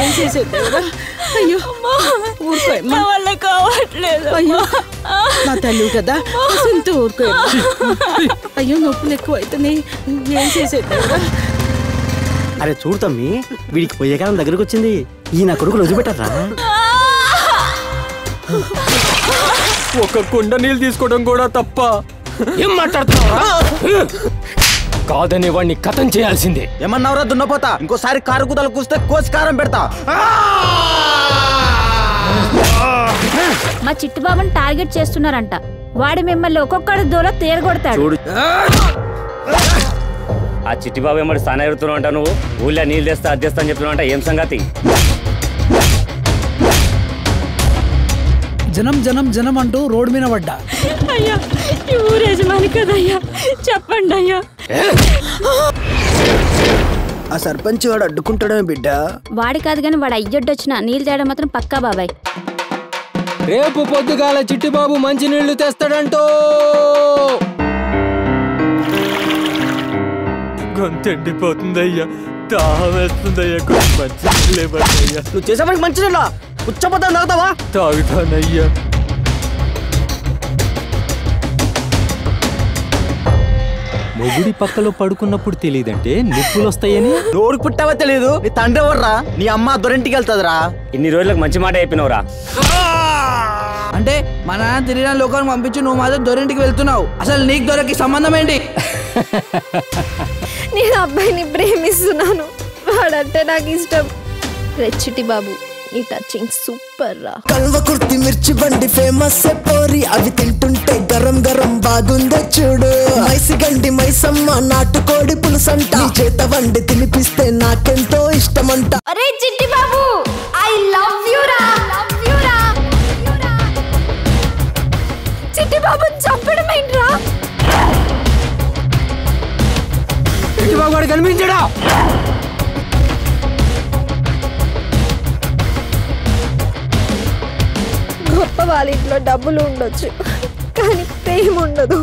ఏం చేసేది? అయ్యో ఊరుకోమ్మా, వల్ల కావట్లేదు. అయ్యో నా తల్లి కదా, అసంత ఊరుకో. అయ్యో నొప్పులు ఎక్కువ అవుతున్నాయి, ఏం చేసేది? అరే చూడు తమ్మి, వీడికి పోయే కాలం దగ్గరకు వచ్చింది. ఈ నా కొడుకులు వదిలిపెట్టారా? ఒక కుండ నీళ్ళు తీసుకోవడం కూడా తప్ప. ఏం మాట్లాడుతున్నావురా? కాదని వాడిని కథం చేయాల్సిందే. ఏమన్నావురా దున్నపోతా? ఇంకోసారి కారు కుదలు కూస్తే కోసి కారం పెడతా. మా చిట్టుబాబుని టార్గెట్ చేస్తున్నారంట. వాడు మిమ్మల్ని ఒక్కొక్కడు దూల తీరగొడతాడు. చూడు, ఆ చిట్టిబాబు ఏమడి స్థానం ఎరుగుతున్నావు అంట. నువ్వు ఊళ్ళో నీళ్ళు తెస్తా అది తెస్తా అని చెప్తున్నావు అంట. ఏం సంగతి? జనం జనం జనం అంటూ రోడ్డు మీద పడ్డా. అయ్యా ఈ ఊరు యజమాని కదయ్యా, చెప్పండి అయ్యా. ఆ సర్పంచ్ వాడు అడ్డుకుంటాడమే బిడ్డ. వాడి కాదు కానీ వాడు అయ్యొడ్డొచ్చిన నీళ్ళు తేయడం మాత్రం పక్కా బాబాయ్. రేపు పొద్దుగాల చిట్టిబాబు మంచి నీళ్లు తెస్తాడంటో. గొంతెండిపోతుందయ్యా, దాహం వేస్తుందయ్యా. మంచి నువ్వు చేసే పనికి మంచి నీళ్ళ ఉచ్చపోతా తాగుతావా? తాగుతానయ్యా. మొగుడి పక్కలో పడుకున్నప్పుడు తెలియదంటే నిప్పులు వస్తాయని. నోరుకు పుట్టావా తెలియదు. నీ తండ్రి ఎవర్రా? నీ అమ్మ దొరింటికి వెళ్తుందిరా. ఇన్ని రోజులకు మంచి మాట చెప్పినవురా. అంటే మా నాన్న తిరిగిన లోకానికి పంపించి నువ్వు మాత్రం దొరింటికి వెళ్తున్నావు. అసలు నీకు దొరికి సంబంధం ఏంటి? నేను అబ్బాయిని ప్రేమిస్తున్నాను, వాడంటే నాకు ఇష్టం. రెచ్చిటి బాబు, నీ టచింగ్ సూపర్ రా. కల్వ కుర్తి మిర్చి బండి ఫేమస్ పోరి, అవి తింటుంటే గరం గరం బాగుందో చూడు. మైసి గండి మైసమ్మ నాటుకోడి పులుసంట, నీ చేత వండి తినిపిస్తే నాకెంతో ఇష్టమంట. అరే Chitti Babu, I love you రా. చిట్టి బాబు చంపడం ఏంట్రా? చిట్టిబాబు వాడు కనిపించడా? గొప్ప వాళ్ళ ఇంట్లో డబ్బులు ఉండొచ్చు, కానీ ప్రేమ ఉండదు.